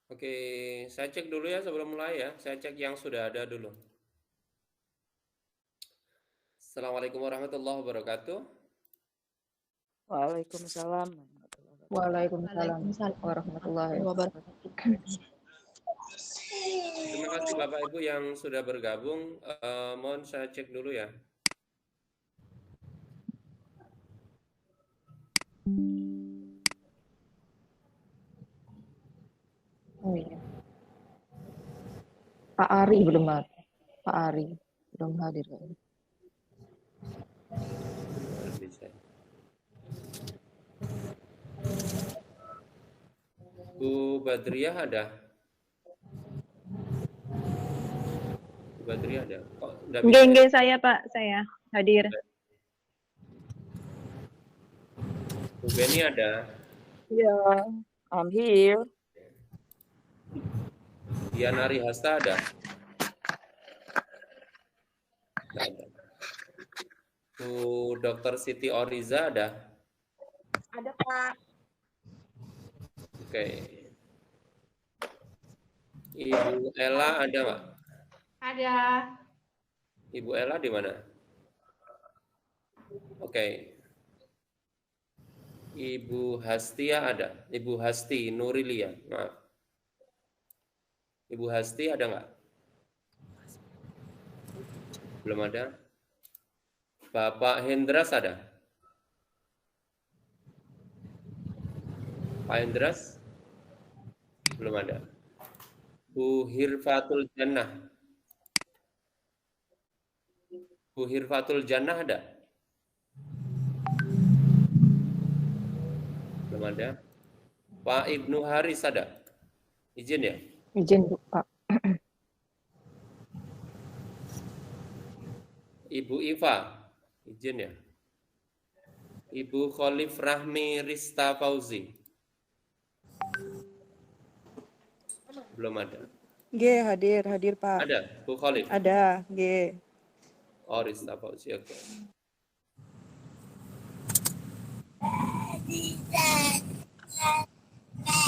Oke, saya cek dulu ya sebelum mulai ya. Saya cek yang sudah ada dulu. Assalamualaikum warahmatullahi wabarakatuh. Waalaikumsalam. Waalaikumsalam Warahmatullahi wabarakatuh. Terima kasih Bapak Ibu yang sudah bergabung. Mohon saya cek dulu ya. Oh iya. Pak Ari belum hadir. Pak Ari belum hadir kayaknya. Bisa. Bu Badriah ada? Bu Badriah ada? Kok enggak bisa? Enggak, saya Pak, saya hadir. Bu Beni ada? Yeah, I'm here. Diana Rihasta ada? Enggak ada. Bu Dr. Siti Oriza ada? Ada Pak. Oke. Ibu Ella ada nggak? Ada. Ibu Ella di mana? Oke. Ibu Hastia ada? Ibu Hasti Nurilia, maaf. Ibu Hasti ada nggak? Belum ada. Bapak Hendras ada? Pak Hendras? Belum ada. Bu Hirfatul Jannah? Bu Hirfatul Jannah ada? Belum ada. Pak Ibnu Haris ada? Izin ya? Izin Pak. Ibu Iva? Izin ya? Ibu Khalif Rahmi Rista Fauzi? Belum ada. G hadir Pak. Ada, Bu Khalif? Ada, G. Oh, Rista Fauzi, oke.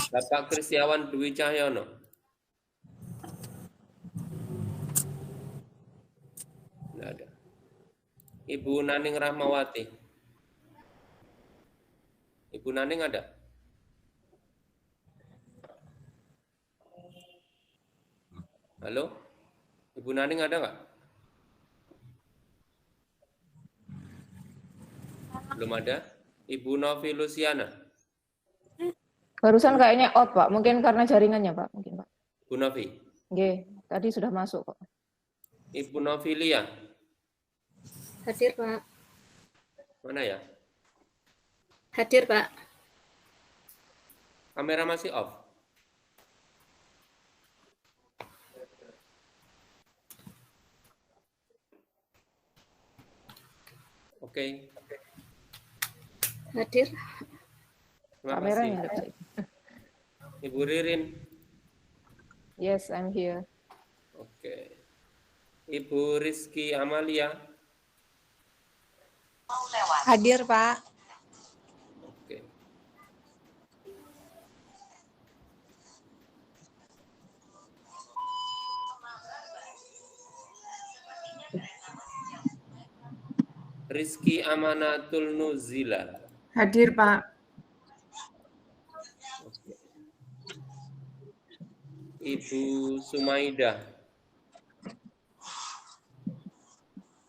Bapak Kristiawan Dwi Cahyono? Tidak ada. Ibu Naning Rahmawati? Ibu Naning ada? Halo? Ibu Naning ada nggak? Belum ada. Ibu Novi Luciana? Barusan kayaknya out Pak. Mungkin karena jaringannya Pak. Mungkin Pak. Bu Novi? G. Tadi sudah masuk kok. Ibu Novilia? Hadir, Pak. Mana ya? Hadir, Pak. Kamera masih off? Oke. Hadir. Terima Kameranya kasih. nggak bisa. Ibu Ririn? Yes, I'm here. Oke. Ibu Rizky Amalia? Hadir Pak. Oke. Rizky Amanatul Nuzila? Hadir, Pak. Oke. Ibu Sumaidah?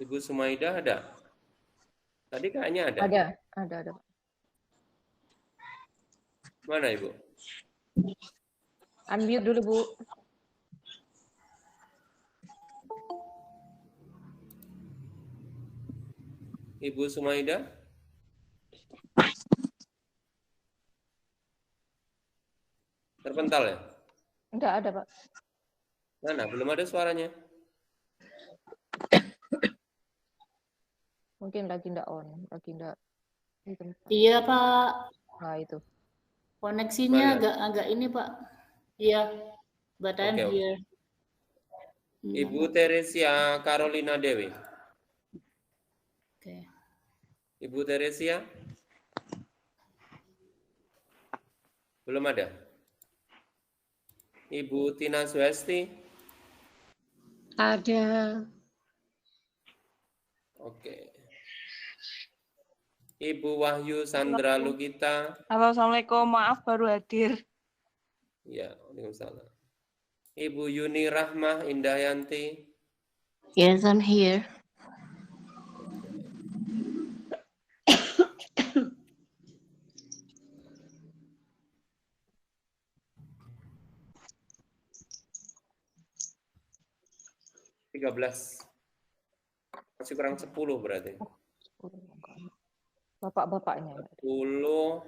Ibu Sumaidah ada? Tadi kayaknya ada. Ada. Mana Ibu? Unmute dulu Bu. Ibu Sumaidah? Terpental ya? Enggak ada Pak. Mana? Belum ada suaranya. Mungkin lagi enggak on. Lagi enggak. Iya, Pak. Nah itu. Koneksinya Mana? agak ini, Pak. Iya. Badan Oke. dia. Ibu Teresia Carolina Dewi? Oke. Ibu Teresia? Belum ada. Ibu Tina Suesti. Ada. Oke. Ibu Wahyu Sandra Lukita. Halo, Assalamualaikum. Maaf baru hadir. Ya, waalaikumsalam. Ibu Yuni Rahmah Indahyanti. Yes, I'm here. 13. Masih kurang 10 berarti. Bapak-bapaknya. 10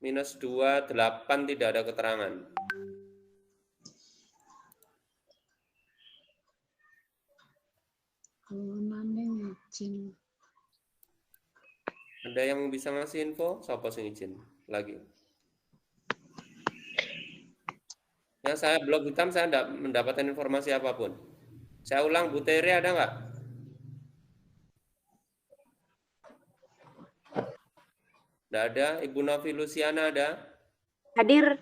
minus 2, 8 tidak ada keterangan. Ada yang bisa ngasih info? Siapa sing izin lagi? Yang saya blog hitam, saya tidak mendapatkan informasi apapun. Saya ulang, Bu Tere ada nggak? Tidak ada. Ibu Novi Luciana ada? Hadir.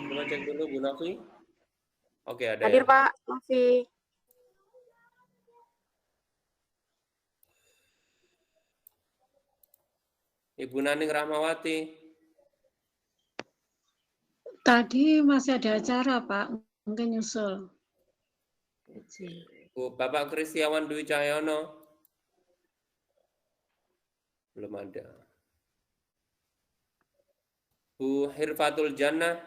Coba cek dulu Bu Novi. Oke, ada Hadir, ya. Pak. Novi. Ibu Naning Rahmawati. Tadi masih ada acara, Pak. Mungkin nyusul. Bapak Kristiawan Dwi Cahyono. Belum ada. Bu Hirfatul Jannah.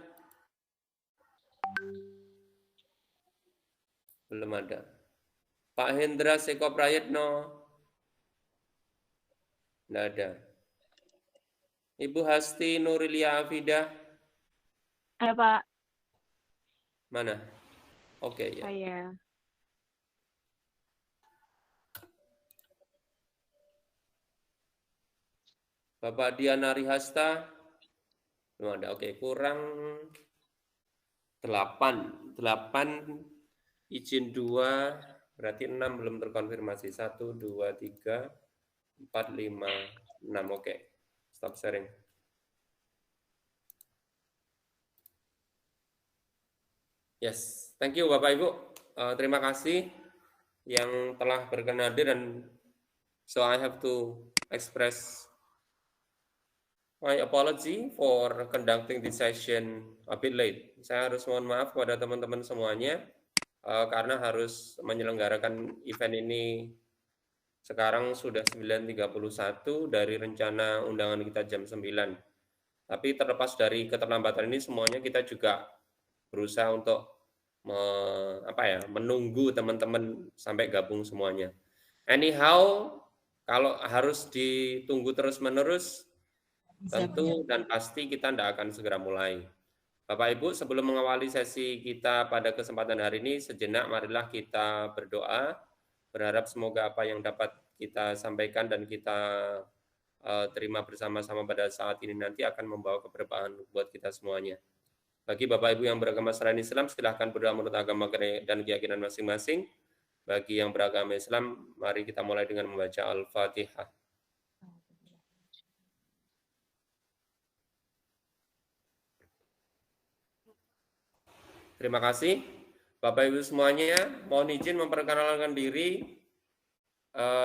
Belum ada. Pak Hendra Seko Prayitno. Tidak ada. Ibu Hasti Nurilia Afidah. Ada Pak. Mana? Oke, ya. Saya. Bapak Diana Rihasta. Belum ada. Oke, kurang 8. 8 izin 2, berarti 6 belum terkonfirmasi. 1, 2, 3, 4, 5, 6. Oke. Stop sharing. Yes, thank you Bapak Ibu. Terima kasih yang telah berkenan hadir, dan so I have to express my apology for conducting this session a bit late. Saya harus mohon maaf kepada teman-teman semuanya karena harus menyelenggarakan event ini sekarang sudah 9.31 dari rencana undangan kita jam 9. Tapi terlepas dari keterlambatan ini, semuanya kita juga berusaha untuk menunggu teman-teman sampai gabung semuanya. Anyhow, kalau harus ditunggu terus-menerus, tentu dan pasti kita tidak akan segera mulai. Bapak Ibu, sebelum mengawali sesi kita pada kesempatan hari ini, sejenak marilah kita berdoa, berharap semoga apa yang dapat kita sampaikan dan kita terima bersama-sama pada saat ini nanti akan membawa keberkahan buat kita semuanya. Bagi Bapak Ibu yang beragama selain Islam, silahkan berdoa menurut agama dan keyakinan masing-masing. Bagi yang beragama Islam, mari kita mulai dengan membaca Al-Fatihah. Terima kasih. Bapak Ibu semuanya, mohon izin memperkenalkan diri.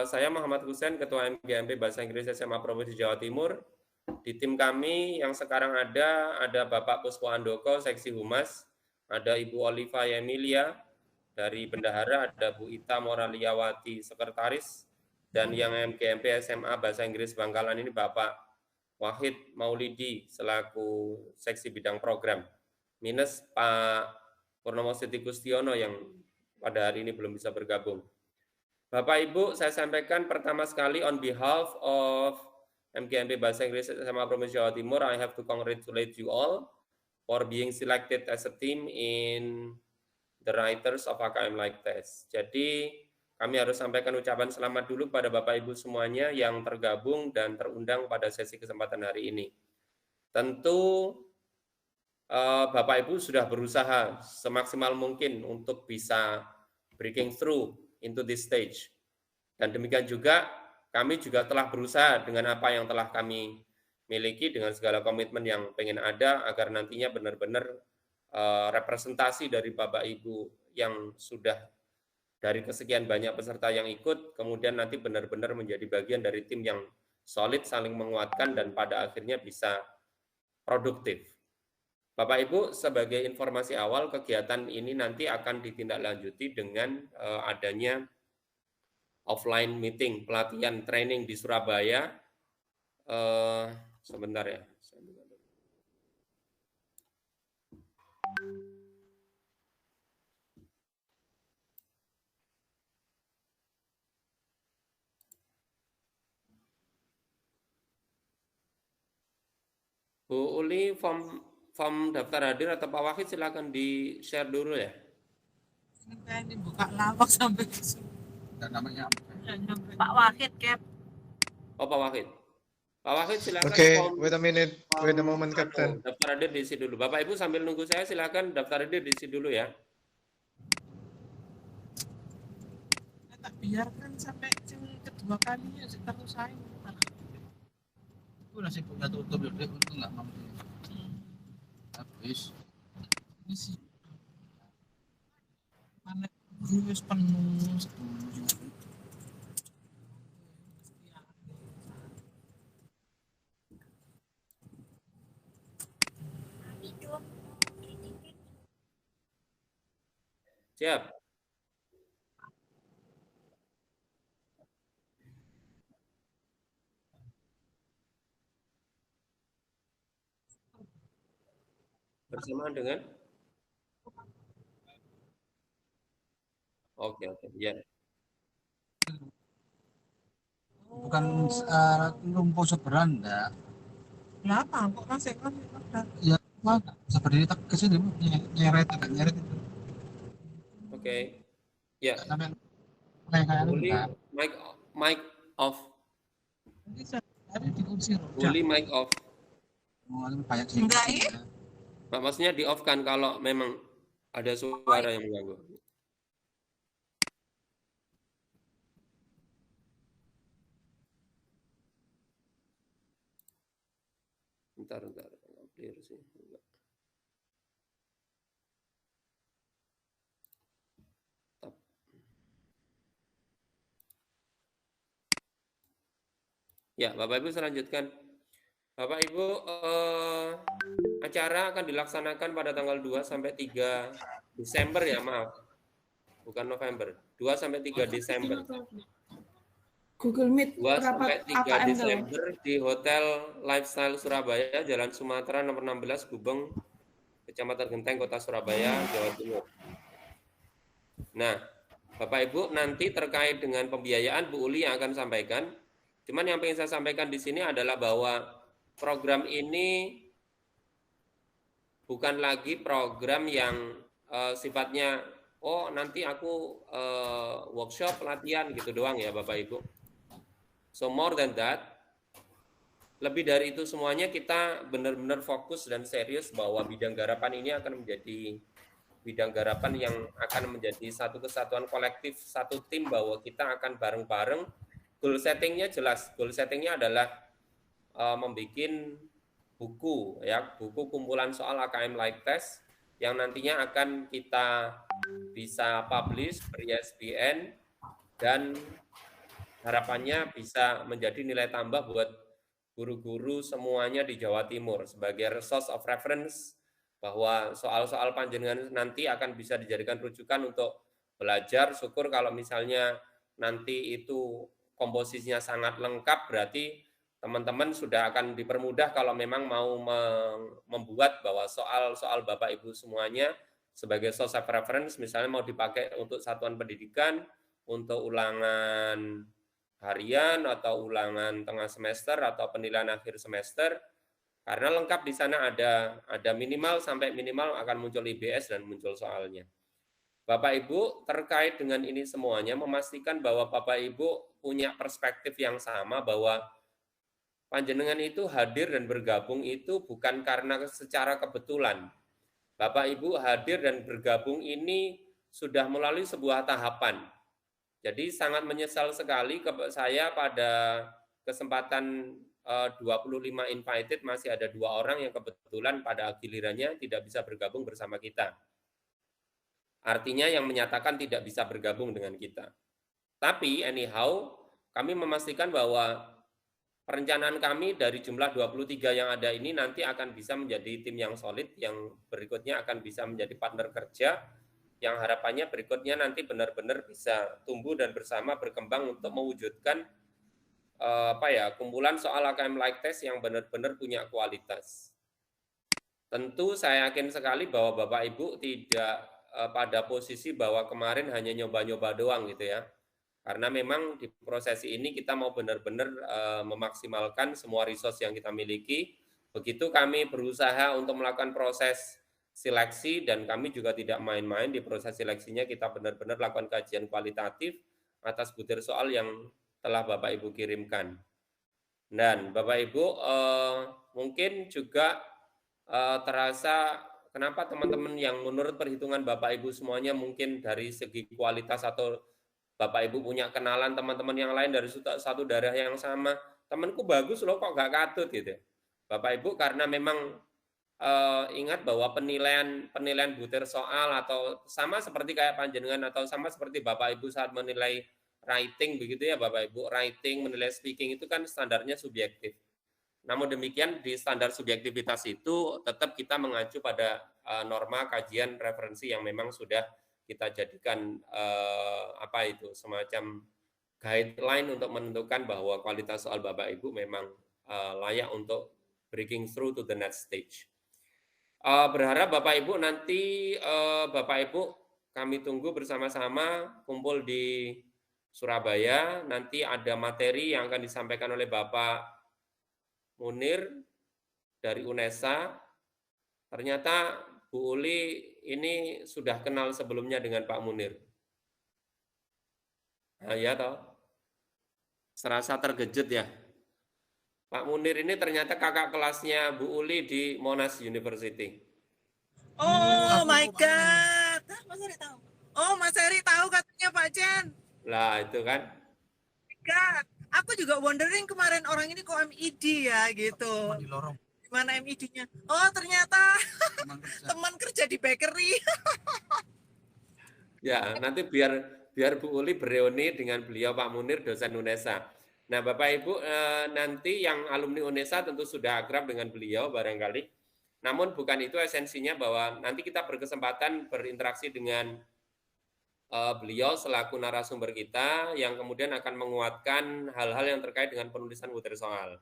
Saya Muhammad Husain, Ketua MGMP Bahasa Inggris SMA Provinsi Jawa Timur. Di tim kami yang sekarang ada Bapak Puspo Andoko, Seksi Humas, ada Ibu Oliva Emilia dari Bendahara, ada Bu Ita Moraliawati, Sekretaris, dan yang MGMP SMA Bahasa Inggris Bangkalan ini Bapak Wahid Maulidi selaku Seksi Bidang Program, minus Pak Purnomo Siti Kustiono yang pada hari ini belum bisa bergabung. Bapak Ibu, saya sampaikan pertama sekali on behalf of MGMP Bahasa Inggris SMA Provinsi Jawa Timur, I have to congratulate you all for being selected as a team in the writers of AKM Like Test. Jadi kami harus sampaikan ucapan selamat dulu pada Bapak Ibu semuanya yang tergabung dan terundang pada sesi kesempatan hari ini. Tentu Bapak Ibu sudah berusaha semaksimal mungkin untuk bisa breaking through into this stage. Dan demikian juga kami juga telah berusaha dengan apa yang telah kami miliki dengan segala komitmen yang pengen ada agar nantinya benar-benar representasi dari Bapak Ibu yang sudah dari kesekian banyak peserta yang ikut, kemudian nanti benar-benar menjadi bagian dari tim yang solid, saling menguatkan, dan pada akhirnya bisa produktif. Bapak Ibu, sebagai informasi awal, kegiatan ini nanti akan ditindaklanjuti dengan adanya offline meeting, pelatihan training di Surabaya. Sebentar ya. Bu Uli, form daftar hadir atau Pak Wahid silakan di-share dulu ya. Ini buka lawak sampai ke sini. Dan namanya Pak Wahid, Cap. Oh, Pak Wahid. Pak Wahid silakan. Oke, wait a minute, wait a moment, Captain. Daftar hadir diisi dulu. Bapak Ibu sambil nunggu saya silakan daftar hadir diisi dulu ya. Saya tak biarkan sampai yang kedua kalinya terus saya. itu nasi punya tutup ya, untung nggak mampu. Habis. Ini sih. Mana terus penuh setuju. Siap. Bersamaan dengan? Oke, ya. Bukan lumpuh seberan, enggak. Kenapa? Kok masih kan? Ya, mana? Seperti tak ke sini nyeret itu. Oke. Ya. Sampai kayak Uli, mic off. Ini saya ada di kursi roda. Uli mic off. Banyak sih. Enggak ya? Pak, maksudnya di off kan kalau memang ada suara yang mengganggu. Bentar. Clear sih. Ya, Bapak Ibu selanjutkan. Bapak Ibu, acara akan dilaksanakan pada tanggal 2 sampai 3 Desember ya, maaf. Bukan November. 2 sampai 3 Desember. Google Meet 2 sampai 3 AKM Desember di Hotel Lifestyle Surabaya, Jalan Sumatera nomor 16 Gubeng, Kecamatan Genteng, Kota Surabaya, Jawa Timur. Nah, Bapak Ibu, nanti terkait dengan pembiayaan Bu Uli yang akan sampaikan. Cuman yang ingin saya sampaikan di sini adalah bahwa program ini bukan lagi program yang sifatnya nanti aku workshop latihan gitu doang ya Bapak Ibu. So more than that, lebih dari itu semuanya kita benar-benar fokus dan serius bahwa bidang garapan ini akan menjadi bidang garapan yang akan menjadi satu kesatuan kolektif, satu tim, bahwa kita akan bareng-bareng. Goal settingnya jelas. Goal settingnya adalah membuat buku, ya, buku kumpulan soal AKM Live Test yang nantinya akan kita bisa publish ber-ISBN dan harapannya bisa menjadi nilai tambah buat guru-guru semuanya di Jawa Timur sebagai source of reference, bahwa soal-soal panjenengan nanti akan bisa dijadikan rujukan untuk belajar. Syukur kalau misalnya nanti itu komposisinya sangat lengkap, berarti teman-teman sudah akan dipermudah kalau memang mau membuat bahwa soal-soal Bapak Ibu semuanya sebagai source of reference, misalnya mau dipakai untuk satuan pendidikan, untuk ulangan harian atau ulangan tengah semester atau penilaian akhir semester, karena lengkap di sana ada minimal sampai minimal akan muncul IBS dan muncul soalnya. Bapak Ibu, terkait dengan ini semuanya, memastikan bahwa Bapak Ibu punya perspektif yang sama, bahwa panjenengan itu hadir dan bergabung itu bukan karena secara kebetulan. Bapak Ibu hadir dan bergabung ini sudah melalui sebuah tahapan. Jadi sangat menyesal sekali saya pada kesempatan 25 invited masih ada 2 orang yang kebetulan pada gilirannya tidak bisa bergabung bersama kita. Artinya yang menyatakan tidak bisa bergabung dengan kita. Tapi anyhow, kami memastikan bahwa perencanaan kami dari jumlah 23 yang ada ini nanti akan bisa menjadi tim yang solid, yang berikutnya akan bisa menjadi partner kerja, yang harapannya berikutnya nanti benar-benar bisa tumbuh dan bersama berkembang untuk mewujudkan kumpulan soal AKM like test yang benar-benar punya kualitas. Tentu saya yakin sekali bahwa Bapak Ibu tidak pada posisi bahwa kemarin hanya nyoba-nyoba doang gitu ya. Karena memang di proses ini kita mau benar-benar memaksimalkan semua resource yang kita miliki. Begitu kami berusaha untuk melakukan proses seleksi dan kami juga tidak main-main di proses seleksinya, kita benar-benar lakukan kajian kualitatif atas butir soal yang telah Bapak Ibu kirimkan. Dan Bapak Ibu mungkin juga terasa kenapa teman-teman yang menurut perhitungan Bapak Ibu semuanya mungkin dari segi kualitas atau Bapak Ibu punya kenalan teman-teman yang lain dari satu daerah yang sama, temanku bagus loh kok nggak katut gitu. Bapak Ibu karena memang ingat bahwa penilaian butir soal atau sama seperti kayak panjenengan atau sama seperti Bapak Ibu saat menilai writing begitu ya Bapak Ibu, writing, menilai speaking itu kan standarnya subjektif. Namun demikian di standar subjektivitas itu tetap kita mengacu pada norma kajian referensi yang memang sudah kita jadikan semacam guideline untuk menentukan bahwa kualitas soal Bapak Ibu memang layak untuk breaking through to the next stage. Berharap Bapak Ibu nanti Bapak Ibu kami tunggu bersama-sama kumpul di Surabaya, nanti ada materi yang akan disampaikan oleh Bapak Munir dari UNESA. Ternyata Bu Uli ini sudah kenal sebelumnya dengan Pak Munir. Nah, ya toh. Serasa terkejut ya. Pak Munir ini ternyata kakak kelasnya Bu Uli di Monash University. Oh my God. Mas Heri tahu. Oh, Mas Heri tahu katanya Pak Jen. Lah, itu kan. God. Aku juga wondering kemarin orang ini kok MID ya gitu. Di lorong. Gimana MID-nya? Oh, ternyata teman kerja di bakery. Ya, nanti biar Bu Uli bereuni dengan beliau Pak Munir dosen UNESA. Nah, Bapak Ibu nanti yang alumni UNESA tentu sudah akrab dengan beliau barangkali. Namun bukan itu esensinya bahwa nanti kita berkesempatan berinteraksi dengan beliau selaku narasumber kita yang kemudian akan menguatkan hal-hal yang terkait dengan penulisan butir soal.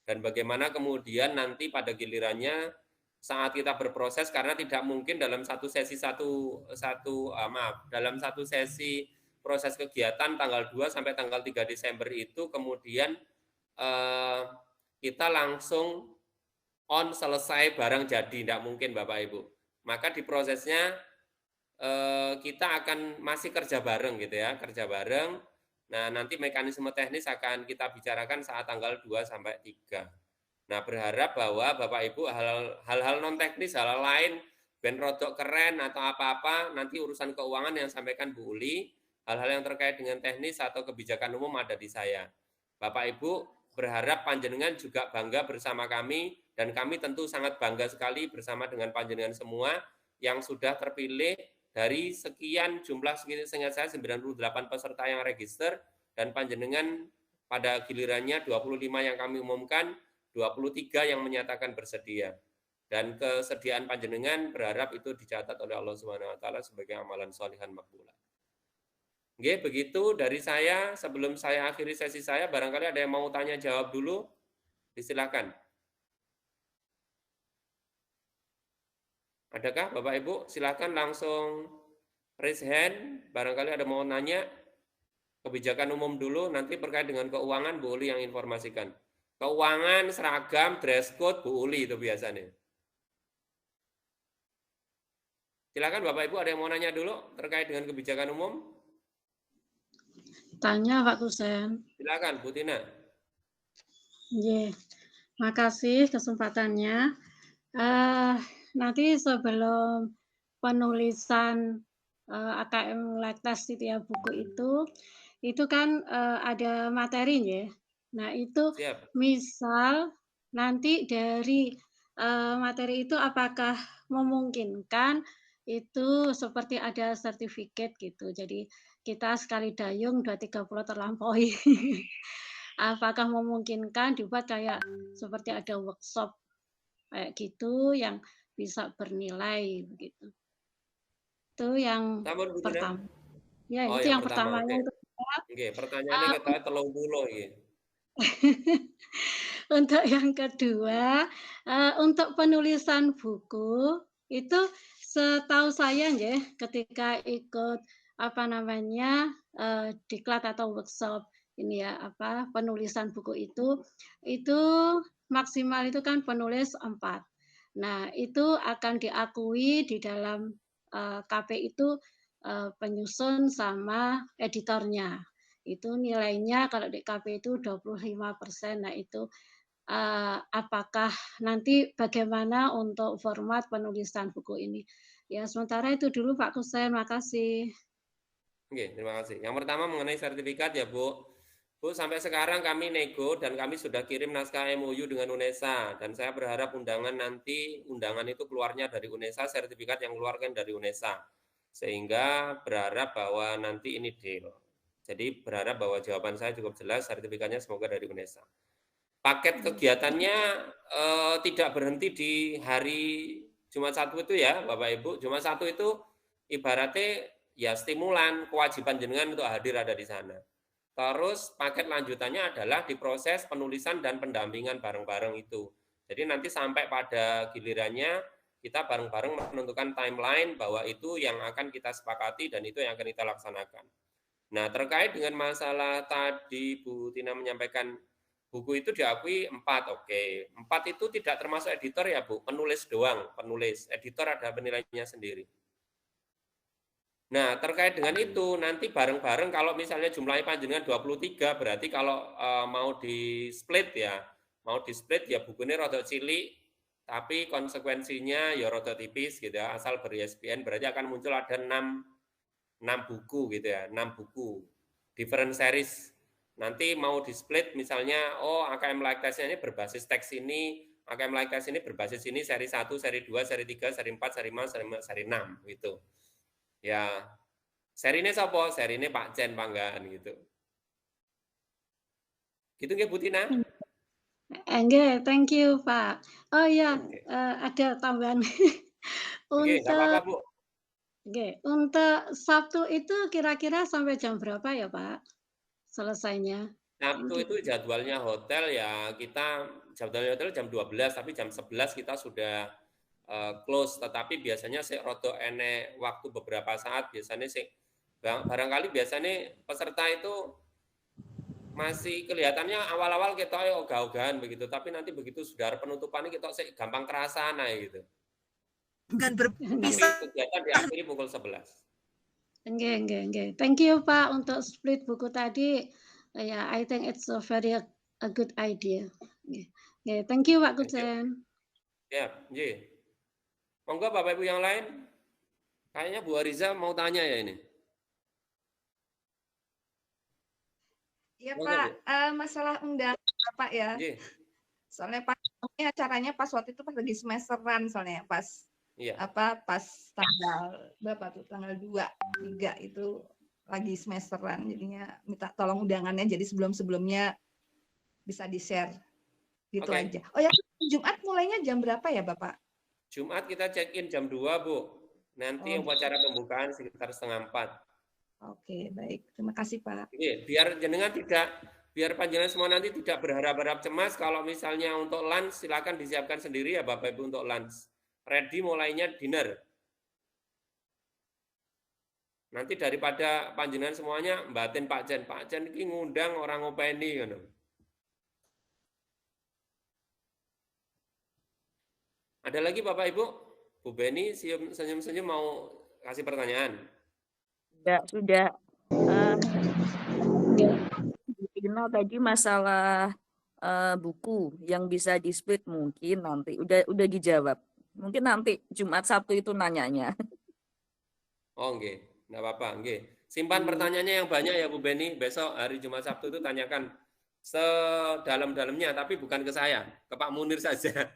Dan bagaimana kemudian nanti pada gilirannya saat kita berproses, karena tidak mungkin dalam satu sesi dalam satu sesi proses kegiatan tanggal 2 sampai tanggal 3 Desember itu kemudian kita langsung on selesai barang jadi, tidak mungkin Bapak Ibu. Maka di prosesnya kita akan masih kerja bareng gitu ya, kerja bareng. Nah, nanti mekanisme teknis akan kita bicarakan saat tanggal 2 sampai 3. Nah, berharap bahwa Bapak Ibu hal-hal non teknis, hal lain ben rodok keren atau apa-apa, nanti urusan keuangan yang sampaikan Bu Uli, hal-hal yang terkait dengan teknis atau kebijakan umum ada di saya. Bapak Ibu berharap panjenengan juga bangga bersama kami, dan kami tentu sangat bangga sekali bersama dengan panjenengan semua yang sudah terpilih dari sekian jumlah, seingat saya 98 peserta yang register, dan panjenengan pada gilirannya 25 yang kami umumkan, 23 yang menyatakan bersedia. Dan kesediaan panjenengan berharap itu dicatat oleh Allah Subhanahu wa taala sebagai amalan sholihan makbulah. Oke, begitu dari saya. Sebelum saya akhiri sesi saya, barangkali ada yang mau tanya jawab dulu, disilakan. Adakah Bapak Ibu? Silakan langsung raise hand. Barangkali ada mau nanya. Kebijakan umum dulu, nanti terkait dengan keuangan Bu Uli yang informasikan. Keuangan, seragam, dress code Bu Uli itu biasanya. Silakan Bapak Ibu, ada yang mau nanya dulu terkait dengan kebijakan umum? Tanya Pak Kusen. Silakan Bu Tina. Makasih kesempatannya. Nanti sebelum penulisan AKM like test itu ya buku itu kan ada materi ya. Nah, itu Siap. misal nanti dari materi itu apakah memungkinkan itu seperti ada sertifikat gitu. Jadi kita sekali dayung 230 terlampaui. Apakah memungkinkan dibuat kayak seperti ada workshop kayak gitu yang bisa bernilai begitu. Itu yang Sampun Bu Tina. pertama. Ya, Oh, itu yang yang pertama. pertama. Oke. Yang kedua, Oke, pertanyaannya kita 30 iki. untuk yang kedua, untuk penulisan buku itu setahu saya ya, ketika ikut apa namanya diklat atau workshop ini ya apa penulisan buku itu maksimal itu kan penulis 4. Nah itu akan diakui di dalam KP itu penyusun sama editornya. Itu nilainya kalau di KP itu 25%. Nah itu apakah nanti bagaimana untuk format penulisan buku ini. Ya, sementara itu dulu Pak Kusen, makasih. Oke, terima kasih. Yang pertama mengenai sertifikat ya, Bu. Bu, sampai sekarang kami nego dan kami sudah kirim naskah MOU dengan UNESA dan saya berharap undangan itu keluarnya dari UNESA, sertifikat yang keluarkan dari UNESA. Sehingga berharap bahwa nanti ini deal. Jadi berharap bahwa jawaban saya cukup jelas, sertifikatnya semoga dari UNESA. Paket kegiatannya tidak berhenti di hari Jumat 1 itu ya, Bapak Ibu. Jumat 1 itu ibaratnya ya stimulan, kewajiban jenengan untuk hadir ada di sana. Terus paket lanjutannya adalah di proses penulisan dan pendampingan bareng-bareng itu. Jadi nanti sampai pada gilirannya kita bareng-bareng menentukan timeline bahwa itu yang akan kita sepakati dan itu yang akan kita laksanakan. Nah, terkait dengan masalah tadi Bu Tina menyampaikan buku itu diakui 4, oke. 4 itu tidak termasuk editor ya Bu, penulis doang, penulis. Editor ada penilaiannya sendiri. Nah, terkait dengan itu, nanti bareng-bareng kalau misalnya jumlahnya panjenengan 23, berarti kalau mau di-split ya bukunya rada cilik, tapi konsekuensinya ya rada tipis gitu ya, asal ber-ISBN, berarti akan muncul ada 6 buku gitu ya, 6 buku, different series. Nanti mau di-split misalnya, AKM Like Test ini berbasis teks ini, AKM Like Test ini berbasis ini, seri 1, seri 2, seri 3, seri 4, seri 5, seri 6 gitu. Ya, seri ini siapa? Seri ini Pak Jen Panggaan gitu. Gitu nggih Bu Tina? Enggak, thank you Pak. Oh ya, ada tambahan. Oke, nggak apa-apa Bu. Oke, untuk Sabtu itu kira-kira sampai jam berapa ya Pak? Selesainya. Sabtu itu jadwalnya hotel ya jadwalnya hotel jam 12, tapi jam 11 kita sudah close, tetapi biasanya sih rodo enek waktu beberapa saat, biasanya sih barangkali biasanya peserta itu masih kelihatannya awal-awal kita ogah-ogahan begitu, tapi nanti begitu sudah penutupannya kita sih gampang kerasa gitu. Bukan berpisah. Kegiatan diakhiri pukul 11. Enggak. Thank you Pak untuk split buku tadi. Ya, I think it's a very a good idea. Okay. Thank you Pak Kusen. Ya, nggih. Monggo Bapak Ibu yang lain. Kayaknya Bu Ariza mau tanya ya ini. Iya Pak, masalah undangan Pak ya. Nggih. Soalnya Pak, ini acaranya pas waktu itu pas lagi semesteran soalnya pas Iya. pas tanggal berapa tuh? Tanggal 2, 3 itu lagi semesteran. Jadinya minta tolong undangannya jadi sebelum-sebelumnya bisa di-share. Gitu aja. Oh ya, Jumat mulainya jam berapa ya, Bapak? Jumat kita check-in jam 2, Bu. Nanti upacara pembukaan sekitar 3:30. Oke, baik. Terima kasih, Pak. Oke, biar panjenengan semua nanti tidak berharap-harap cemas kalau misalnya untuk lunch silakan disiapkan sendiri ya Bapak Ibu untuk lunch. Ready mulainya dinner. Nanti daripada panjenengan semuanya batin Pak Jen ini ngundang orang ngopeni gitu. Ada lagi Bapak Ibu? Bu Beni senyum-senyum mau kasih pertanyaan. Sudah. Final tadi masalah buku yang bisa di-split mungkin nanti udah dijawab. Mungkin nanti Jumat Sabtu itu nanyanya. Oh, nggih. Enggak apa-apa, nggih. Simpan pertanyaannya yang banyak ya Bu Beni. Besok hari Jumat Sabtu itu tanyakan sedalam-dalamnya, tapi bukan ke saya, ke Pak Munir saja.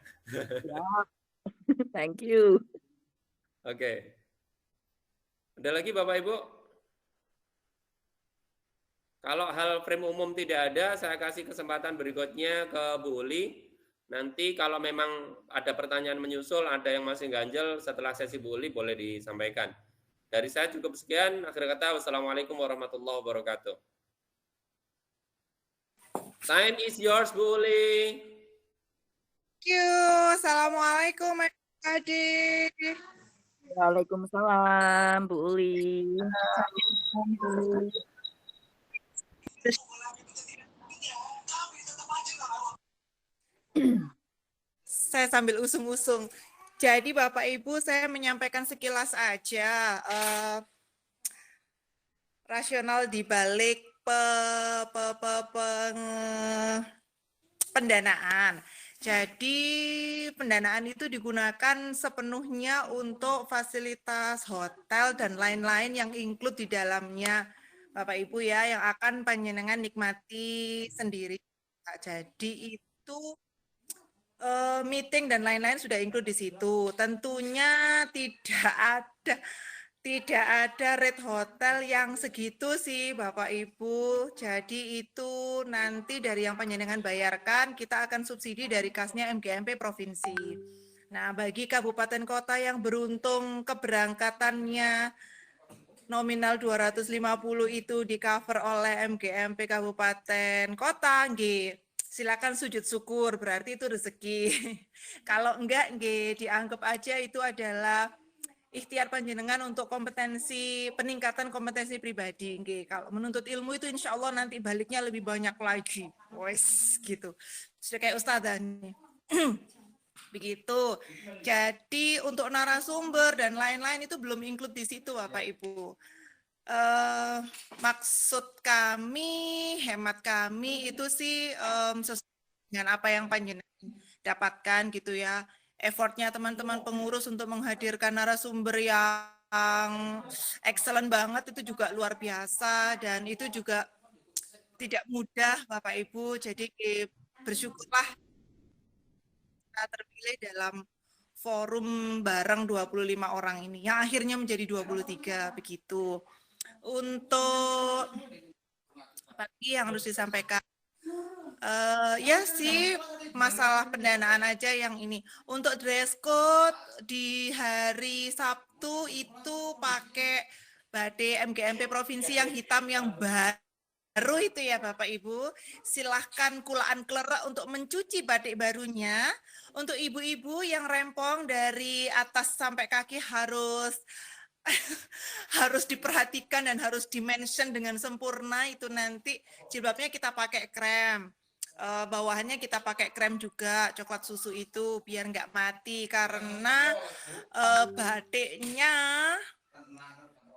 Thank you. Oke. Ada lagi Bapak Ibu? Kalau hal frame umum tidak ada, saya kasih kesempatan berikutnya ke Bu Uli. Nanti kalau memang ada pertanyaan menyusul, ada yang masih ganjel setelah sesi Bu Uli, boleh disampaikan. Dari saya cukup sekian. Akhir kata, wassalamualaikum warahmatullahi wabarakatuh. Time is yours, Bu Uli. Thank you. Assalamualaikum adik. Waalaikumsalam, Bu Uli. Saya sambil usung-usung. Jadi Bapak Ibu, saya menyampaikan sekilas aja rasional di balik pendanaan. Jadi pendanaan itu digunakan sepenuhnya untuk fasilitas hotel dan lain-lain yang include di dalamnya, Bapak Ibu ya, yang akan panjenengan nikmati sendiri. Jadi itu meeting dan lain-lain sudah include di situ. Tentunya tidak ada rate hotel yang segitu sih Bapak Ibu. Jadi itu nanti dari yang panjenengan bayarkan, kita akan subsidi dari kasnya MGMP Provinsi. Nah, bagi kabupaten kota yang beruntung keberangkatannya nominal 250 itu di cover oleh MGMP Kabupaten Kota, nggih. Silakan sujud syukur, berarti itu rezeki. Kalau enggak, nggih, dianggap aja itu adalah ikhtiar panjenengan untuk peningkatan kompetensi pribadi. Nggih, kalau menuntut ilmu itu insya Allah nanti baliknya lebih banyak lagi. Wes gitu. Sudah kayak ustadzah nih. Begitu. Jadi untuk narasumber dan lain-lain itu belum include di situ Bapak Ibu. Maksud kami, hemat kami itu sih sesuai dengan apa yang panjenengan dapatkan gitu ya. Effortnya teman-teman pengurus untuk menghadirkan narasumber yang excellent banget itu juga luar biasa, dan itu juga tidak mudah Bapak Ibu. Jadi bersyukurlah kita terpilih dalam forum bareng 25 orang ini yang akhirnya menjadi 23 begitu. Untuk apa lagi yang harus disampaikan? Ya sih, masalah pendanaan aja yang ini. Untuk dress code di hari Sabtu itu pakai batik MGMP Provinsi yang hitam yang baru itu ya Bapak Ibu. Silahkan kulaan klerak untuk mencuci batik barunya. Untuk ibu-ibu yang rempong dari atas sampai kaki harus diperhatikan dan harus dimention dengan sempurna. Itu nanti jilbabnya kita pakai krem, bawahannya kita pakai krem juga coklat susu itu biar nggak mati, karena batiknya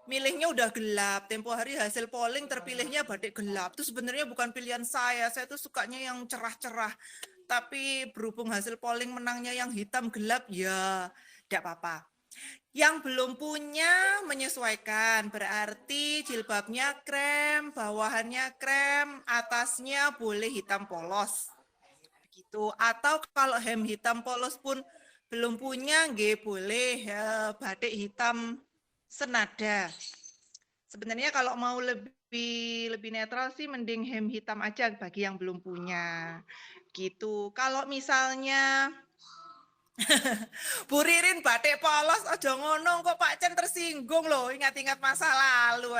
milihnya udah gelap. Tempo hari hasil polling terpilihnya batik gelap. Itu sebenarnya bukan pilihan saya tuh sukanya yang cerah-cerah, tapi berhubung hasil polling menangnya yang hitam gelap, ya tidak apa-apa. Yang belum punya menyesuaikan, berarti jilbabnya krem, bawahannya krem, atasnya boleh hitam polos. Begitu. Atau kalau hem hitam polos pun belum punya, nggih boleh batik hitam senada. Sebenarnya kalau mau lebih netral sih mending hem hitam aja bagi yang belum punya. Gitu. Kalau misalnya Bu Ririn batik polos aja ngono kok Pak Cen tersinggung loh, ingat-ingat masa lalu.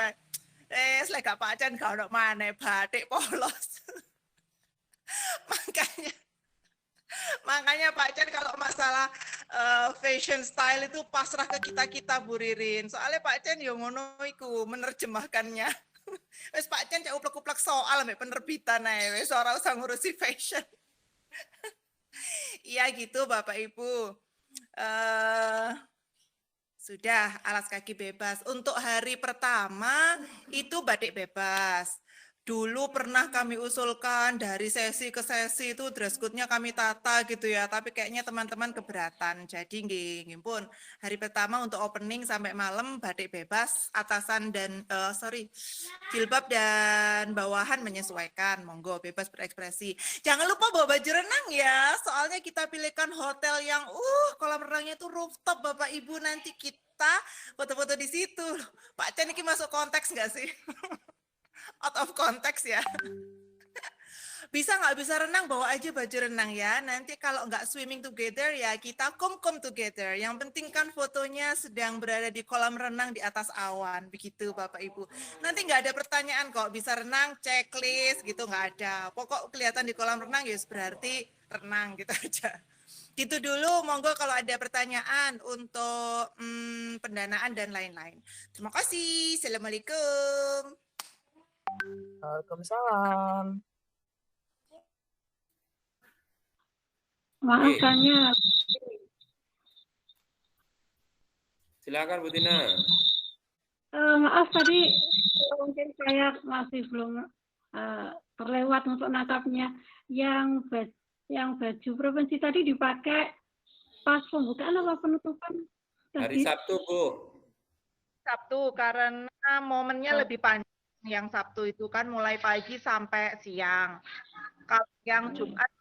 Selek Pak Cen gak ono maneh batik polos. Makanya Pak Cen kalau masalah fashion style itu pasrah ke kita Bu Ririn. Soalnya Pak Cen yo ngono iku menerjemahkannya. Wes Pak Cen cak uplek-uplek soal ambek penerbitan ae wis ora usah ngurusi fashion. Iya gitu Bapak Ibu. Sudah alas kaki bebas. Untuk hari pertama itu batik bebas. Dulu pernah kami usulkan dari sesi ke sesi itu dress code-nya kami tata gitu ya, tapi kayaknya teman-teman keberatan. Jadi nggih pun hari pertama untuk opening sampai malam batik bebas, atasan dan jilbab dan bawahan menyesuaikan. Monggo bebas berekspresi. Jangan lupa bawa baju renang ya, soalnya kita pilihkan hotel yang kolam renangnya itu rooftop Bapak Ibu, nanti kita foto-foto di situ. Pak Chan ini masuk konteks nggak sih? Out of context ya. Bisa nggak bisa renang, bawa aja baju renang ya. Nanti kalau nggak swimming together ya kita come together. Yang penting kan fotonya sedang berada di kolam renang di atas awan. Begitu Bapak Ibu. Nanti nggak ada pertanyaan kok, bisa renang, checklist gitu nggak ada. Pokok kelihatan di kolam renang ya berarti renang gitu aja. Gitu dulu, monggo kalau ada pertanyaan untuk pendanaan dan lain-lain. Terima kasih. Assalamualaikum. Waalaikumsalam. Maaf tanya. Silakan Bu Tina. Maaf tadi mungkin saya masih belum terlewat untuk natapnya. Yang baju provinsi tadi dipakai pas pembukaan apa penutupan? Hari Sabtu, Bu. Sabtu karena momennya lebih panjang. Yang Sabtu itu kan mulai pagi sampai siang. Kalau yang Jumat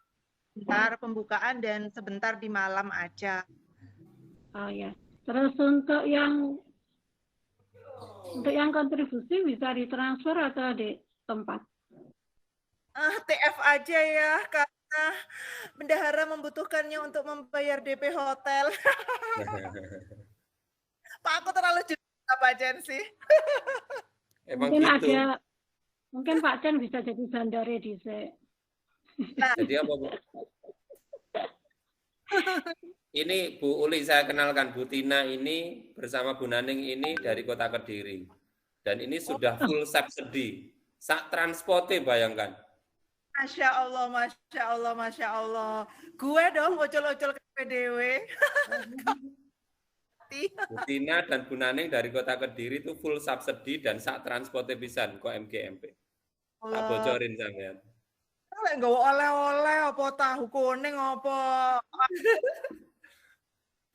sebentar pembukaan dan sebentar di malam aja. Oh ya. Terus untuk yang kontribusi bisa ditransfer atau di tempat? TF aja ya, karena bendahara membutuhkannya untuk membayar DP hotel. Pak, aku terlalu jujur Pak Jen sih. Emang Mungkin gitu. mungkin Pak Chan bisa jadi bandare di Nah, Jadi apa, Bu? Ini Bu Uli saya kenalkan, Bu Tina ini bersama Bu Naning ini dari Kota Kediri. Dan ini sudah full subsidi. Sak transporte bayangkan. Masya Allah, Masya Allah, Masya Allah. Gue dong ocol-ocol ke PDW. Bu Tina dan Bu Naning dari Kota Kediri itu full subsidi dan sak transporte pisan kok MGMP. Tak bocorin sampean. Lek nggawa oleh-oleh apa tahu kuning apa.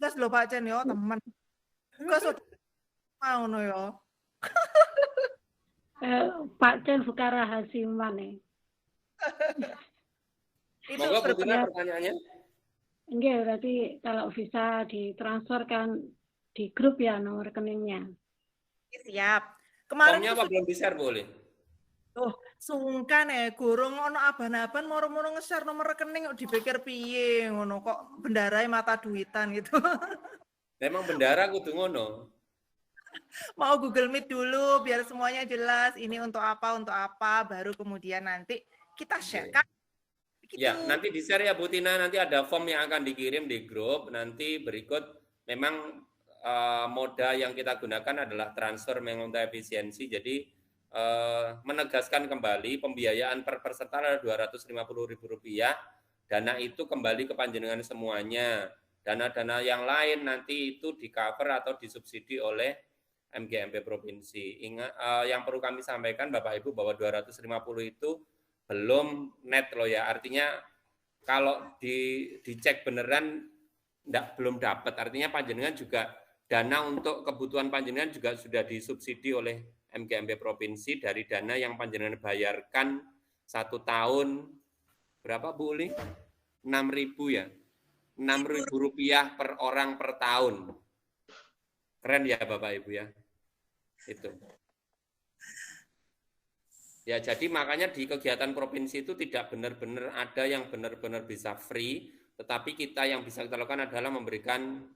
Gas lho Pak Jen yo, teman. Gas mau no yo. Pak Chan buka rahasia nih. Monggo Bu Tina pertanyaannya. Enggak, berarti kalau bisa ditransferkan di grup ya nomor rekeningnya. Siap. Kemarin Formnya apa belum di-share boleh? sungkan gurung ono aban-aban moro-moro nge-share nomor rekening kok dipikir piye ngono kok bendarae mata duitan gitu. Memang bendara kudu ngono. Mau Google Meet dulu biar semuanya jelas ini untuk apa baru kemudian nanti kita share kan. Begitu. Ya, nanti di-share ya Bu Tina, nanti ada form yang akan dikirim di grup, nanti berikut memang moda yang kita gunakan adalah transfer mengonta efisiensi, jadi menegaskan kembali pembiayaan per peserta adalah Rp250.000, dana itu kembali ke panjenengan semuanya, dana-dana yang lain nanti itu di-cover atau disubsidi oleh MGMP Provinsi. Ingat, yang perlu kami sampaikan Bapak Ibu bahwa 250 itu belum net loh ya, artinya kalau dicek beneran belum dapat, artinya panjenengan juga dana untuk kebutuhan panjenengan juga sudah disubsidi oleh MGMP Provinsi dari dana yang panjenengan bayarkan 1 tahun berapa Bu Uli? 6.000 ya, Rp6.000 per orang per tahun. Keren ya Bapak Ibu ya, itu. Ya, jadi makanya di kegiatan provinsi itu tidak benar-benar ada yang benar-benar bisa free, tetapi kita yang bisa kita lakukan adalah memberikan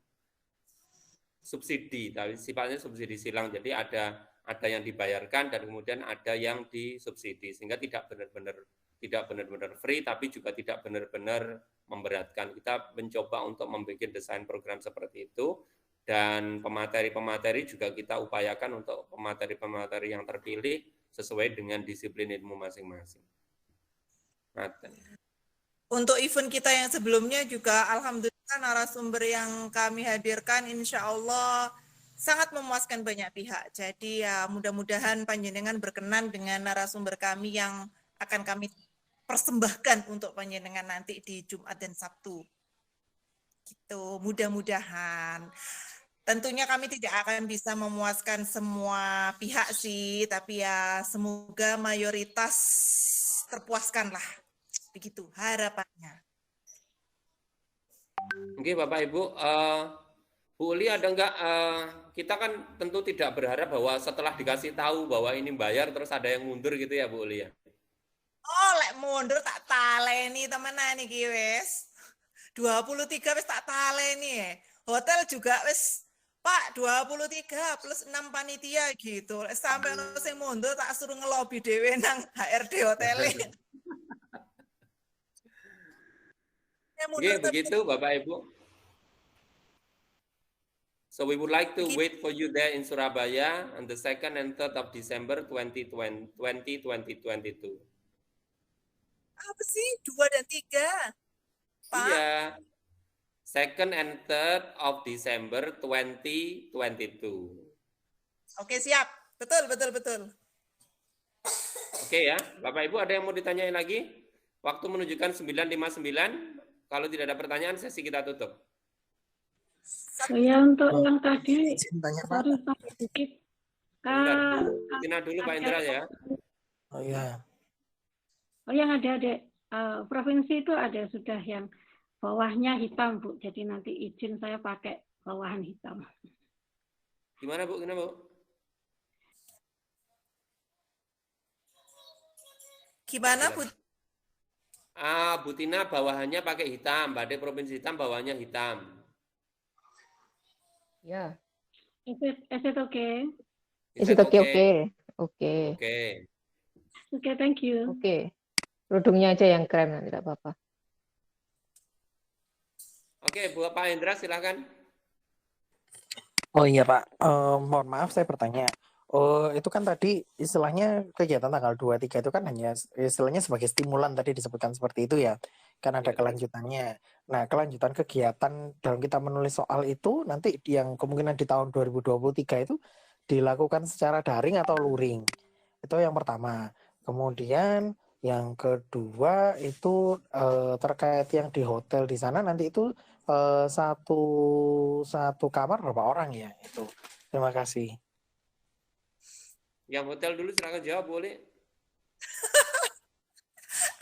subsidi, tapi sifatnya subsidi silang. Jadi ada yang dibayarkan dan kemudian ada yang disubsidi, sehingga tidak benar-benar free, tapi juga tidak benar-benar memberatkan. Kita mencoba untuk membuat desain program seperti itu, dan pemateri-pemateri juga kita upayakan untuk pemateri-pemateri yang terpilih sesuai dengan disiplin ilmu masing-masing. Untuk event kita yang sebelumnya juga alhamdulillah narasumber yang kami hadirkan insya Allah sangat memuaskan banyak pihak. Jadi ya mudah-mudahan panjenengan berkenan dengan narasumber kami yang akan kami persembahkan untuk panjenengan nanti di Jumat dan Sabtu. Gitu, mudah-mudahan. Tentunya kami tidak akan bisa memuaskan semua pihak sih, tapi ya semoga mayoritas terpuaskan lah. Begitu harapannya. Oke, Bapak Ibu, Bu Uli ada enggak, kita kan tentu tidak berharap bahwa setelah dikasih tahu bahwa ini bayar terus ada yang mundur gitu ya Bu Uli ya? Oh, lek mundur tak taleni temenan iki wis. 23 wis tak taleni. Hotel juga wis Pak 23 plus 6 panitia gitu. Lek sampai ono sing mundur tak suruh ngelobi dhewe nang HRD hotel. Oke, begitu Bapak Ibu. So we would like to wait for you there in Surabaya on the 2nd and 3rd of December 2022. Apa sih 2 dan 3? Pak? Iya. 2nd and 3rd of December 2022. Oke, siap. Betul. Oke ya, Bapak Ibu ada yang mau ditanyain lagi? Waktu menunjukkan 9:59. Kalau tidak ada pertanyaan, sesi kita tutup. Saya untuk yang tadi, Tanya Pak. sorry Pak, sedikit. Bentar, Tina dulu Pak Indra ya. Oh iya. Oh yang ada provinsi itu ada sudah yang bawahnya hitam Bu, jadi nanti izin saya pakai bawahan hitam. Gimana Bu? Gimana Bu? Gimana Bu? Bu Tina bawahannya pakai hitam, Badai provinsi hitam bawahannya hitam. Ya. Is it okay? Is it okay? Oke. Oke, thank you. Oke. Kerudungnya aja yang krem, nanti tidak apa-apa. Oke, Bu Pak Indra silakan. Oh iya Pak, mohon maaf saya bertanya. Oh, itu kan tadi istilahnya kegiatan tanggal 23 itu kan hanya istilahnya sebagai stimulan tadi disebutkan seperti itu ya. Kan ada kelanjutannya. Nah, kelanjutan kegiatan dalam kita menulis soal itu nanti yang kemungkinan di tahun 2023 itu dilakukan secara daring atau luring. Itu yang pertama. Kemudian yang kedua itu terkait yang di hotel di sana nanti itu satu kamar berapa orang ya itu. Terima kasih. Yang hotel dulu silakan jawab boleh.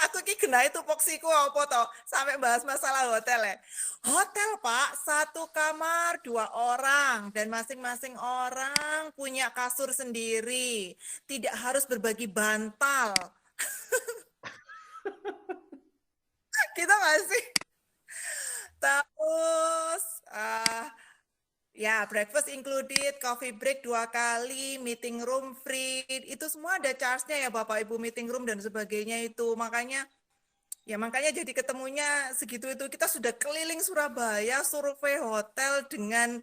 Aku ki kena itu poksiku apa toh sampai bahas masalah hotel ya. Hotel Pak, 1 kamar 2 orang dan masing-masing orang punya kasur sendiri. Tidak harus berbagi bantal. Kita nggak sih? Terus ya, breakfast included, coffee break 2 kali, meeting room free, itu semua ada charge-nya ya Bapak Ibu, meeting room dan sebagainya itu. Makanya jadi ketemunya segitu itu. Kita sudah keliling Surabaya, survei hotel dengan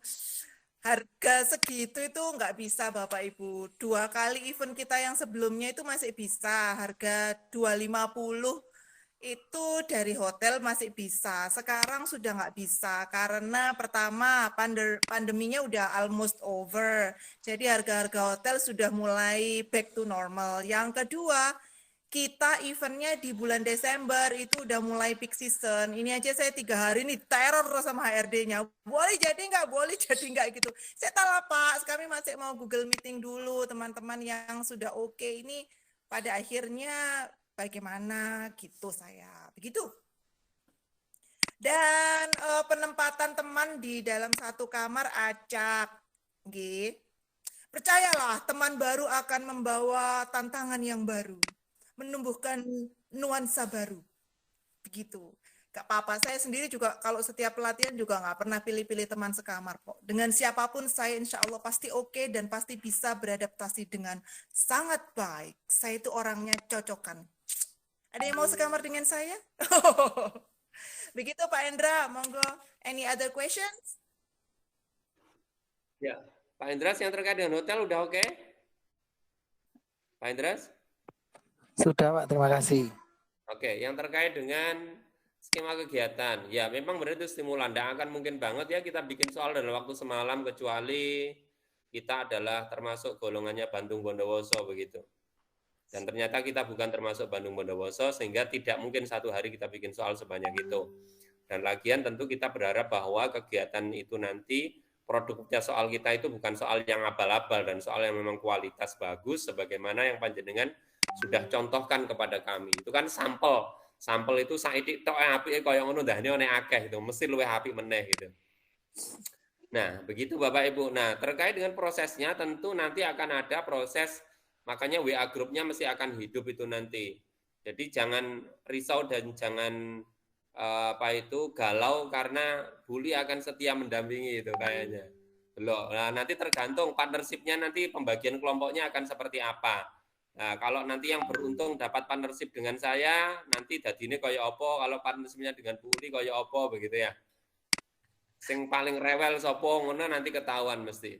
harga segitu itu nggak bisa Bapak Ibu. 2 kali event kita yang sebelumnya itu masih bisa, harga 250 itu dari hotel masih bisa. Sekarang sudah nggak bisa karena pertama pandeminya udah almost over. Jadi harga-harga hotel sudah mulai back to normal. Yang kedua, kita eventnya di bulan Desember itu udah mulai peak season. Ini aja saya 3 hari ini teror sama HRD-nya. Boleh jadi nggak, boleh jadi nggak gitu. Saya tahu Pak, kami masih mau Google Meeting dulu teman-teman yang sudah oke ini pada akhirnya bagaimana gitu saya begitu. Dan penempatan teman di dalam 1 kamar acak. Percayalah teman baru akan membawa tantangan yang baru, menumbuhkan nuansa baru. Begitu. Gak apa-apa, saya sendiri juga kalau setiap pelatihan juga nggak pernah pilih-pilih teman sekamar kok. Dengan siapapun saya insya Allah pasti oke dan pasti bisa beradaptasi dengan sangat baik. Saya itu orangnya cocokan. Ada yang mau sekamar dengan saya? Begitu Pak Endra, monggo. Any other questions? Ya, Pak Indras yang terkait dengan hotel udah oke? Pak Indras? Sudah Pak, terima kasih. Oke, yang terkait dengan skema kegiatan, ya memang benar itu stimulan. Tidak akan mungkin banget ya kita bikin soal dalam waktu semalam kecuali kita adalah termasuk golongannya Bandung Bondowoso begitu. Dan ternyata kita bukan termasuk Bandung Bondowoso, sehingga tidak mungkin satu hari kita bikin soal sebanyak itu. Dan lagian tentu kita berharap bahwa kegiatan itu nanti produknya soal kita itu bukan soal yang abal-abal dan soal yang memang kualitas bagus sebagaimana yang panjenengan sudah contohkan kepada kami. Itu kan sampel. Sampel itu saiki tok apike kaya ngono ndahne one akeh itu, mesti luwih apik meneh gitu. Nah, begitu Bapak Ibu. Nah, terkait dengan prosesnya tentu nanti akan ada proses, makanya WA grupnya mesti akan hidup itu nanti. Jadi jangan risau dan jangan galau karena Buli akan setia mendampingi itu kayaknya. Belum. Nah, nanti tergantung partnershipnya nanti pembagian kelompoknya akan seperti apa. Nah, kalau nanti yang beruntung dapat partnership dengan saya, nanti dadine kaya apa, kalau partnershipnya dengan Buli kaya apa begitu ya. Sing paling rewel sapa ngono nanti ketahuan mesti.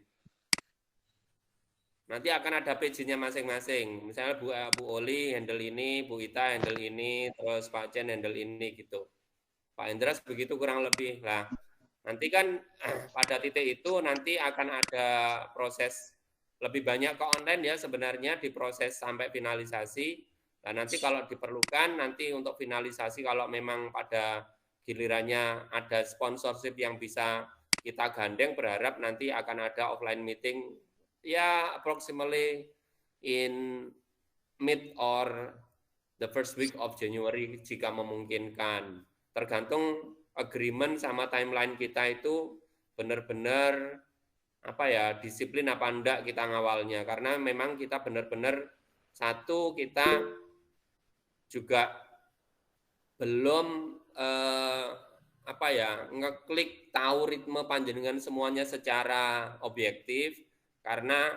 Nanti akan ada page-nya masing-masing. Misalnya Bu Oli handle ini, Bu Ita handle ini, terus Pak Chen handle ini gitu. Pak Indras begitu kurang lebih. Nah, nanti kan pada titik itu nanti akan ada proses lebih banyak ke online ya sebenarnya di proses sampai finalisasi. Dan nanti kalau diperlukan nanti untuk finalisasi kalau memang pada gilirannya ada sponsorship yang bisa kita gandeng, berharap nanti akan ada offline meeting ya approximately in mid or the first week of January jika memungkinkan. Tergantung agreement sama timeline kita itu benar-benar disiplin apa enggak kita ngawalnya, karena memang kita benar-benar satu kita juga belum ngeklik tahu ritme panjenengan semuanya secara objektif, karena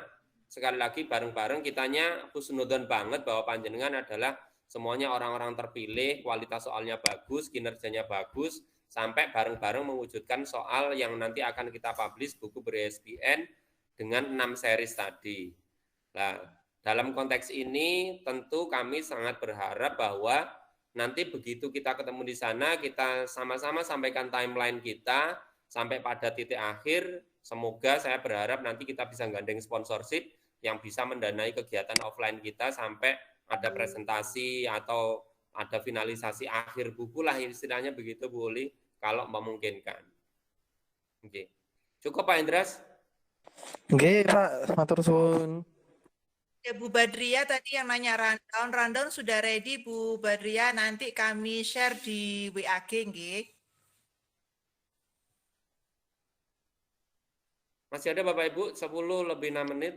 sekali lagi bareng-bareng kitanya husnudon banget bahwa panjenengan adalah semuanya orang-orang terpilih, kualitas soalnya bagus, kinerjanya bagus, sampai bareng-bareng mewujudkan soal yang nanti akan kita publish buku ber-ISBN dengan 6 series tadi. Nah, dalam konteks ini tentu kami sangat berharap bahwa nanti begitu kita ketemu di sana, kita sama-sama sampaikan timeline kita sampai pada titik akhir. Semoga saya berharap nanti kita bisa gandeng sponsorship yang bisa mendanai kegiatan offline kita sampai ada presentasi atau ada finalisasi akhir buku lah istilahnya begitu Bu Uli, kalau memungkinkan. Oke. Cukup Pak Indras? Oke Pak, matur suwun. Ya, Bu Badria tadi yang nanya rundown. Rundown sudah ready Bu Badria, nanti kami share di WAG nggih. Masih ada Bapak Ibu 10 lebih 6 menit.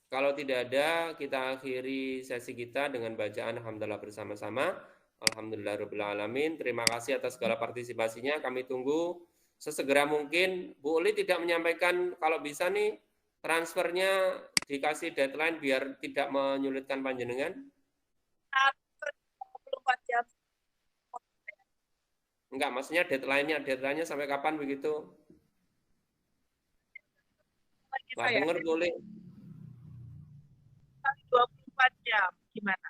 Kalau tidak ada, kita akhiri sesi kita dengan bacaan Alhamdulillah bersama-sama. Alhamdulillahirrahmanirrahim. Terima kasih atas segala partisipasinya. Kami tunggu sesegera mungkin. Bu Uli tidak menyampaikan kalau bisa nih transfernya dikasih deadline biar tidak menyulitkan panjenengan. 24 jam. Enggak, maksudnya deadline-nya sampai kapan begitu? Nggak dengar boleh. 24 jam, gimana?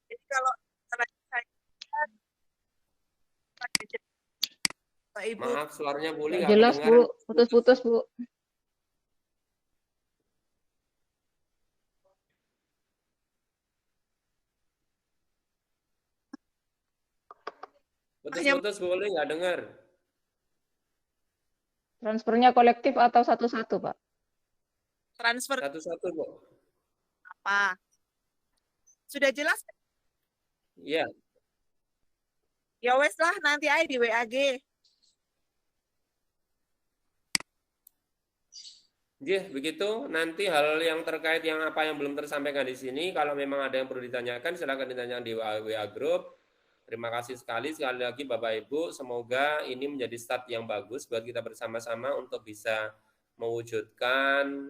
Jadi kalau saya Ibu. Maaf, suaranya boleh nggak Jelas kedengaran. Bu, putus-putus Bu. Putus-putus boleh nggak dengar. Transfernya kolektif atau satu-satu Pak? Transfer Satu-satu, Bu. apa? Sudah jelas? Iya. Ya wes lah, nanti aja di WAG. Iya, begitu. Nanti hal yang terkait yang apa yang belum tersampaikan di sini, kalau memang ada yang perlu ditanyakan, silakan ditanyakan di WA Group. Terima kasih sekali lagi Bapak Ibu. Semoga ini menjadi start yang bagus buat kita bersama-sama untuk bisa mewujudkan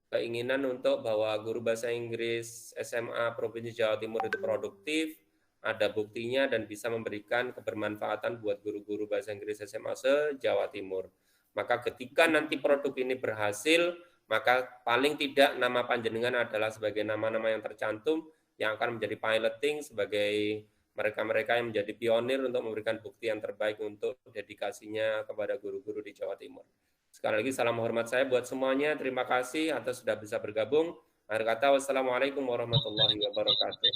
keinginan untuk bahwa guru bahasa Inggris SMA Provinsi Jawa Timur itu produktif, ada buktinya dan bisa memberikan kebermanfaatan buat guru-guru bahasa Inggris SMA se-Jawa Timur. Maka ketika nanti produk ini berhasil, maka paling tidak nama panjenengan adalah sebagai nama-nama yang tercantum yang akan menjadi piloting sebagai mereka-mereka yang menjadi pionir untuk memberikan bukti yang terbaik untuk dedikasinya kepada guru-guru di Jawa Timur. Sekali lagi salam hormat saya buat semuanya. Terima kasih atas sudah bisa bergabung. Akhir kata, wassalamualaikum warahmatullahi wabarakatuh.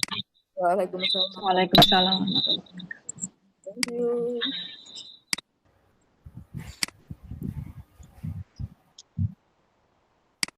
Waalaikumsalam. Waalaikumsalam. Thank you.